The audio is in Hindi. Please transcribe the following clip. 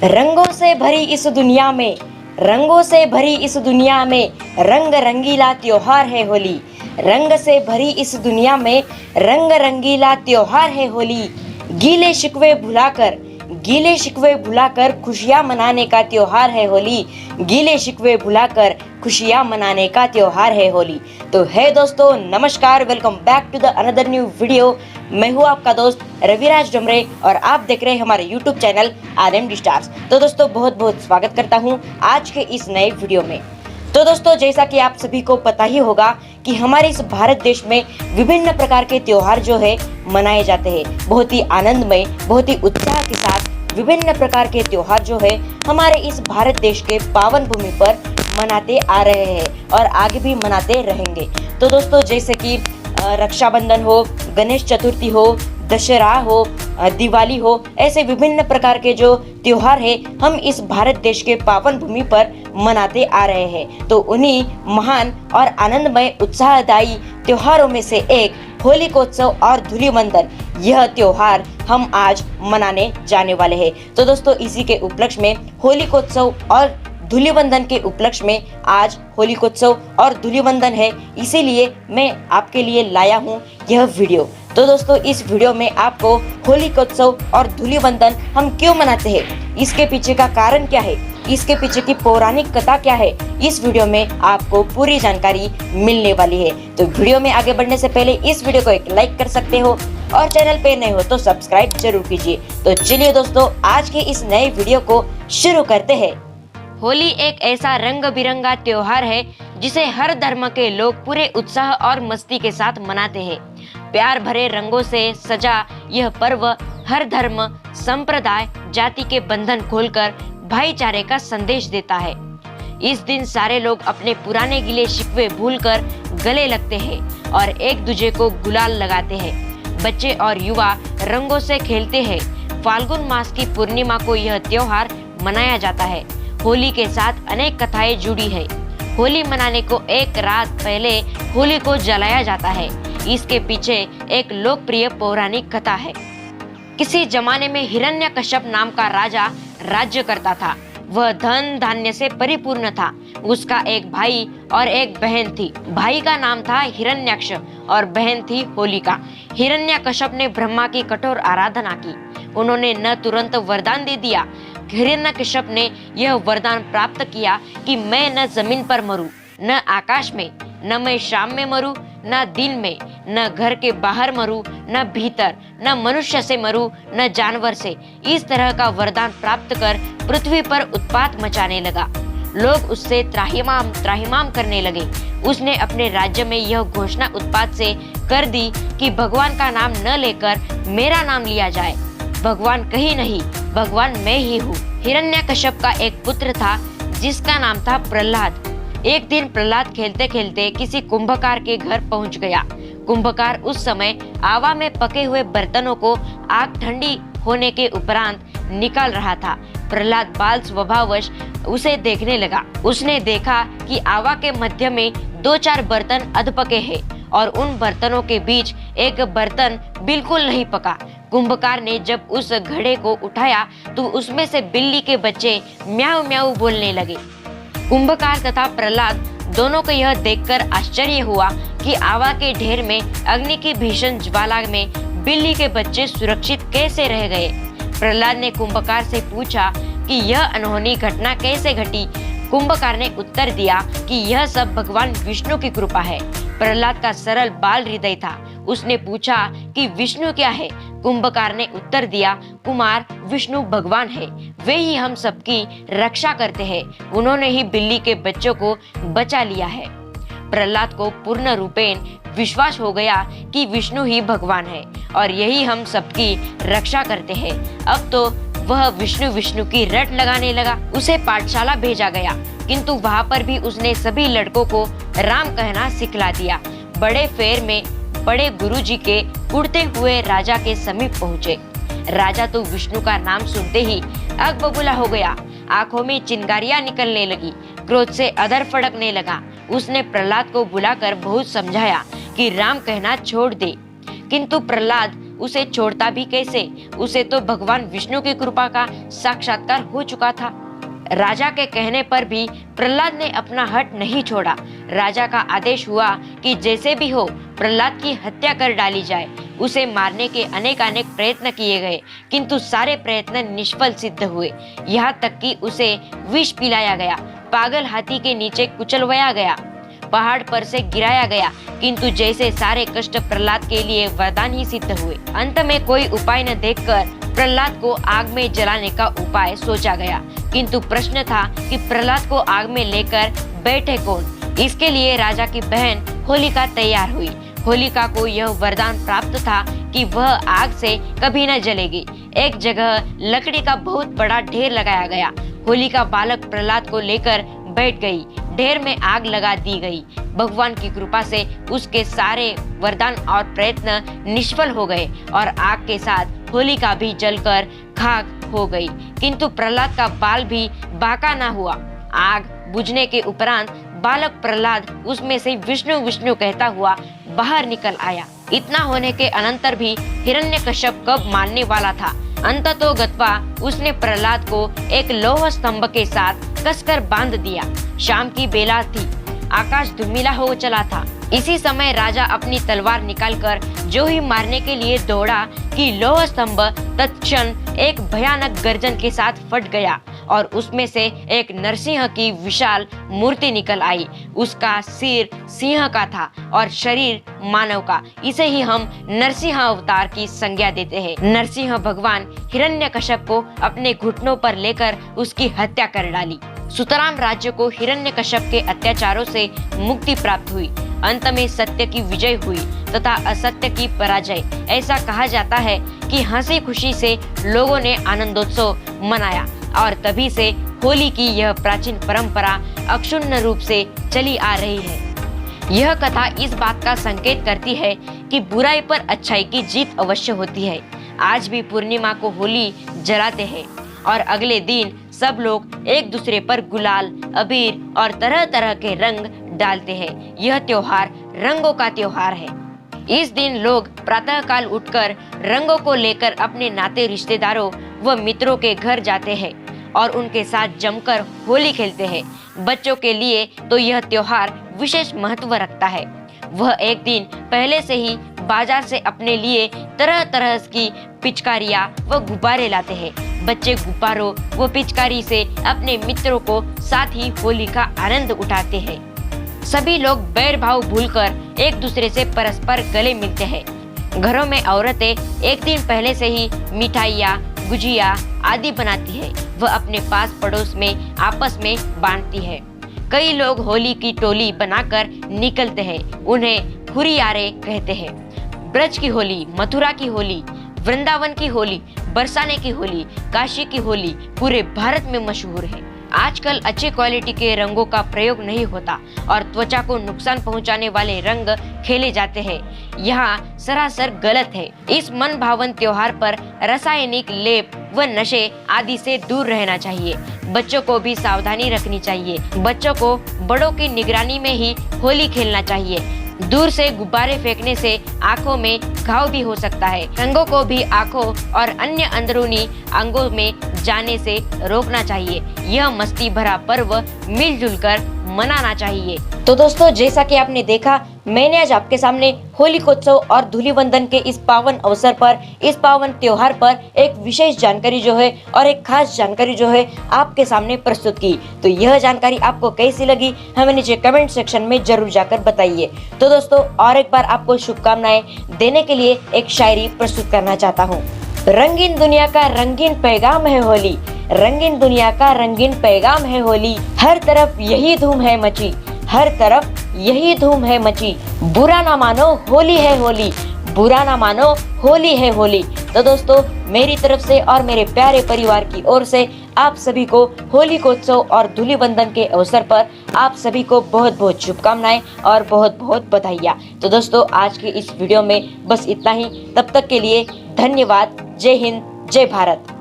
रंगों से भरी इस दुनिया में, रंगों से भरी इस दुनिया में रंग रंगीला त्योहार है होली। रंग से भरी इस दुनिया में रंग रंगीला त्योहार है होली। गीले शिकवे भुलाकर, गीले शिकवे भुलाकर खुशियाँ मनाने का त्योहार है होली। गीले शिकवे भुलाकर खुशियाँ मनाने का त्योहार है होली। तो है दोस्तों, नमस्कार, welcome back to the another new video. मैं हूँ आपका दोस्त रविराज डमरे और आप देख रहे हैं हमारे यूट्यूब चैनल RMD स्टार्स। तो दोस्तों, बहुत बहुत स्वागत करता हूँ आज के इस नए वीडियो में। तो दोस्तों, जैसा कि आप सभी को पता ही होगा कि हमारे इस भारत देश में विभिन्न प्रकार के त्योहार जो है मनाए जाते हैं। बहुत ही आनंदमय, बहुत ही उत्साह के साथ विभिन्न प्रकार के त्योहार जो है हमारे इस भारत देश के पावन भूमि पर मनाते आ रहे हैं और आगे भी मनाते रहेंगे। तो दोस्तों, जैसे कि रक्षाबंधन हो, गणेश चतुर्थी हो, दशहरा हो, दिवाली हो, ऐसे विभिन्न प्रकार के जो त्योहार है हम इस भारत देश के पावन भूमि पर मनाते आ रहे हैं। तो उन्हीं महान और आनंदमय उत्साहदायी त्योहारों में से एक होलिकोत्सव और धूलिवंदन, यह त्योहार हम आज मनाने जाने वाले हैं। तो दोस्तों, इसी के उपलक्ष्य में होलिकोत्सव और धूलिवंदन के उपलक्ष्य में आज होलिकोत्सव और धूलिवंदन है, इसीलिए मैं आपके लिए लाया हूँ यह वीडियो। तो दोस्तों, इस वीडियो में आपको होलिकोत्सव और धूलिवंदन हम क्यों मनाते हैं, इसके पीछे का कारण क्या है, इसके पीछे की पौराणिक कथा क्या है, इस वीडियो में आपको पूरी जानकारी मिलने वाली है। तो वीडियो में आगे बढ़ने से पहले इस वीडियो को एक लाइक कर सकते हो और चैनल पे नए हो तो सब्सक्राइब जरूर कीजिए। तो चलिए दोस्तों, आज के इस नए वीडियो को शुरू करते हैं। होली एक ऐसा रंग बिरंगा त्योहार है जिसे हर धर्म के लोग पूरे उत्साह और मस्ती के साथ मनाते हैं। प्यार भरे रंगों से सजा यह पर्व हर धर्म, संप्रदाय, जाति के बंधन खोलकर भाईचारे का संदेश देता है। इस दिन सारे लोग अपने पुराने गिले शिकवे भूलकर गले लगते हैं और एक दूसरे को गुलाल लगाते हैं। बच्चे और युवा रंगों से खेलते हैं। फाल्गुन मास की पूर्णिमा को यह त्योहार मनाया जाता है। होली के साथ अनेक कथाएं जुड़ी है। होली मनाने को एक रात पहले होली को जलाया जाता है। इसके पीछे एक लोकप्रिय पौराणिक कथा है। किसी जमाने में हिरण्यकश्यप नाम का राजा राज्य करता था। वह धन धान्य से परिपूर्ण था। उसका एक भाई और एक बहन थी। भाई का नाम था हिरण्याक्ष और बहन थी होलिका। हिरण्यकश्यप ने ब्रह्मा की कठोर आराधना की। उन्होंने न तुरंत वरदान दे दिया। हिरण्यकश्यप ने यह वरदान प्राप्त किया कि मैं न जमीन पर मरूं, न आकाश में, न मैं शाम में मरूं, न दिन में, न घर के बाहर मरूं, न भीतर, न मनुष्य से मरूं, न जानवर से। इस तरह का वरदान प्राप्त कर पृथ्वी पर उत्पात मचाने लगा। लोग उससे त्राहिमाम त्राहिमाम करने लगे। उसने अपने राज्य में यह घोषणा उत्पात से कर दी कि भगवान का नाम न लेकर मेरा नाम लिया जाए। भगवान कहीं नहीं, भगवान मैं ही हूँ। हिरण्यकश्यप का एक पुत्र था जिसका नाम था प्रहलाद। एक दिन प्रहलाद खेलते खेलते किसी कुंभकार के घर पहुंच गया। कुंभकार उस समय आवा में पके हुए बर्तनों को आग ठंडी होने के उपरांत निकाल रहा था। प्रहलाद बाल स्वभाववश उसे देखने लगा। उसने देखा कि आवा के मध्य में 2-4 बर्तन अधपके हैं और उन बर्तनों के बीच एक बर्तन बिल्कुल नहीं पका। कुंभकार ने जब उस घड़े को उठाया तो उसमें से बिल्ली के बच्चे म्याऊ म्याऊ बोलने लगे। कुंभकार तथा प्रहलाद दोनों को यह देखकर आश्चर्य हुआ कि आवा के ढेर में अग्नि की भीषण ज्वाला में बिल्ली के बच्चे सुरक्षित कैसे रह गए। प्रहलाद ने कुंभकार से पूछा कि यह अनहोनी घटना कैसे घटी। कुंभकार ने उत्तर दिया कि यह सब भगवान विष्णु की कृपा है। प्रहलाद का सरल बाल हृदय था। उसने पूछा कि विष्णु क्या है। कुंभकार ने उत्तर दिया, कुमार, विष्णु भगवान है। वे ही हम सबकी रक्षा करते हैं। उन्होंने ही बिल्ली के बच्चों को बचा लिया है। प्रहलाद को पूर्ण रूपेण विश्वास हो गया कि विष्णु ही भगवान है और यही हम सबकी रक्षा करते हैं। अब तो वह विष्णु विष्णु की रट लगाने लगा। उसे पाठशाला भेजा गया, किंतु वहाँ पर भी उसने सभी लड़कों को राम कहना सिखला दिया। बड़े फेर में बड़े गुरुजी के उड़ते हुए राजा के समीप पहुँचे। राजा तो विष्णु का नाम सुनते ही आग बबूला हो गया। आंखों में चिंगारियां निकलने लगी। क्रोध से अधर फड़कने लगा। उसने प्रहलाद को बुलाकर बहुत समझाया कि राम कहना छोड़ दे, किंतु प्रहलाद उसे छोड़ता भी कैसे? उसे तो भगवान विष्णु की कृपा का साक्षात्कार हो चुका था। राजा के कहने पर भी प्रहलाद ने अपना हट नहीं छोड़ा। राजा का आदेश हुआ कि जैसे भी हो प्रहलाद की हत्या कर डाली जाए। उसे मारने के अनेक प्रयत्न किए गए, किंतु सारे प्रयत्न निष्फल सिद्ध हुए। यहाँ तक कि उसे विष पिलाया गया, पागल हाथी के नीचे कुचलवाया गया, पहाड़ पर से गिराया गया, किंतु जैसे सारे कष्ट प्रहलाद के लिए वरदान ही सिद्ध हुए। अंत में कोई उपाय न देखकर प्रहलाद को आग में जलाने का उपाय सोचा गया, किंतु प्रश्न था कि प्रहलाद को आग में लेकर बैठे कौन। इसके लिए राजा की बहन होलिका तैयार हुई। होलिका को यह वरदान प्राप्त था कि वह आग से कभी न जलेगी। एक जगह लकड़ी का बहुत बड़ा ढेर लगाया गया। होलिका बालक प्रहलाद को लेकर बैठ गई। ढेर में आग लगा दी गई। भगवान की कृपा से उसके सारे वरदान और प्रयत्न निष्फल हो गए और आग के साथ होलिका भी जलकर खाक हो गई, किंतु प्रहलाद का बाल भी बाका ना हुआ। आग बुझने के उपरांत बालक प्रहलाद उसमें से विष्णु विष्णु कहता हुआ बाहर निकल आया। इतना होने के अनंतर भी हिरण्यकश्यप कब मारने वाला था। अंततो गत्वा उसने प्रहलाद को एक लौह स्तंभ के साथ कसकर बांध दिया। शाम की बेला थी, आकाश धुमिला हो चला था। इसी समय राजा अपनी तलवार निकालकर जो ही मारने के लिए दौड़ा कि लौह स्तंभ तत्क्षण एक भयानक गर्जन के साथ फट गया और उसमें से एक नरसिंह की विशाल मूर्ति निकल आई। उसका सिर सिंह का था और शरीर मानव का। इसे ही हम नरसिंह अवतार की संज्ञा देते हैं। नरसिंह भगवान हिरण्यकश्यप को अपने घुटनों पर लेकर उसकी हत्या कर डाली। सुतराम राज्य को हिरण्यकश्यप के अत्याचारों से मुक्ति प्राप्त हुई। अंत में सत्य की विजय हुई तथा असत्य की पराजय। ऐसा कहा जाता है कि हंसी खुशी से लोगों ने आनंदोत्सव मनाया और तभी से होली की यह प्राचीन परंपरा अक्षुण्ण रूप से चली आ रही है। यह कथा इस बात का संकेत करती है कि बुराई पर अच्छाई की जीत अवश्य होती है। आज भी पूर्णिमा को होली जलाते हैं और अगले दिन सब लोग एक दूसरे पर गुलाल, अबीर और तरह तरह के रंग डालते हैं। यह त्योहार रंगों का त्योहार है। इस दिन लोग प्रातः काल उठकर रंगों को लेकर अपने नाते रिश्तेदारों व मित्रों के घर जाते हैं और उनके साथ जमकर होली खेलते हैं। बच्चों के लिए तो यह त्योहार विशेष महत्व रखता है। वह एक दिन पहले से ही बाजार से अपने लिए तरह तरह की पिचकारियां व गुब्बारे लाते हैं। बच्चे गुब्बारों व पिचकारी से अपने मित्रों को साथ ही होली का आनंद उठाते हैं। सभी लोग बैर भाव भूलकर एक दूसरे से परस्पर गले मिलते हैं। घरों में औरतें एक दिन पहले से ही मिठाइयाँ, गुजिया आदि बनाती है। वह अपने पास पड़ोस में आपस में बांटती है। कई लोग होली की टोली बनाकर निकलते हैं। उन्हें हुरियारे कहते हैं। ब्रज की होली, मथुरा की होली, वृंदावन की होली, बरसाने की होली, काशी की होली पूरे भारत में मशहूर है। आजकल अच्छी क्वालिटी के रंगों का प्रयोग नहीं होता और त्वचा को नुकसान पहुंचाने वाले रंग खेले जाते हैं। यहाँ सरासर गलत है। इस मन भावन त्योहार पर रासायनिक लेप व नशे आदि से दूर रहना चाहिए। बच्चों को भी सावधानी रखनी चाहिए। बच्चों को बड़ों की निगरानी में ही होली खेलना चाहिए। दूर से गुब्बारे फेंकने से आंखों में घाव भी हो सकता है। रंगों को भी आंखों और अन्य अंदरूनी अंगों में जाने से रोकना चाहिए। यह मस्ती भरा पर्व मिलजुल कर मनाना चाहिए। तो दोस्तों, जैसा कि आपने देखा, मैंने आज आपके सामने होलिकोत्सव और धूलिवंदन के इस पावन अवसर पर, इस पावन त्योहार पर एक विशेष जानकारी जो है और एक खास जानकारी जो है आपके सामने प्रस्तुत की। तो यह जानकारी आपको कैसी लगी हमें नीचे कमेंट सेक्शन में जरूर जाकर बताइए। तो दोस्तों, और एक बार आपको शुभकामनाएं देने के लिए एक शायरी प्रस्तुत करना चाहता हूँ। रंगीन दुनिया का रंगीन पैगाम है होली, रंगीन दुनिया का रंगीन पैगाम है होली। हर तरफ यही धूम है मची, हर तरफ यही धूम है मची। बुरा ना मानो होली है होली, बुरा ना मानो होली है होली। तो दोस्तों, मेरी तरफ से और मेरे प्यारे परिवार की ओर से आप सभी को होलिकोत्सव और धूलिवंदन के अवसर पर आप सभी को बहुत बहुत शुभकामनाएं और बहुत बहुत बधाइयाँ। तो दोस्तों, आज के इस वीडियो में बस इतना ही। तब तक के लिए धन्यवाद। जय हिंद, जय भारत।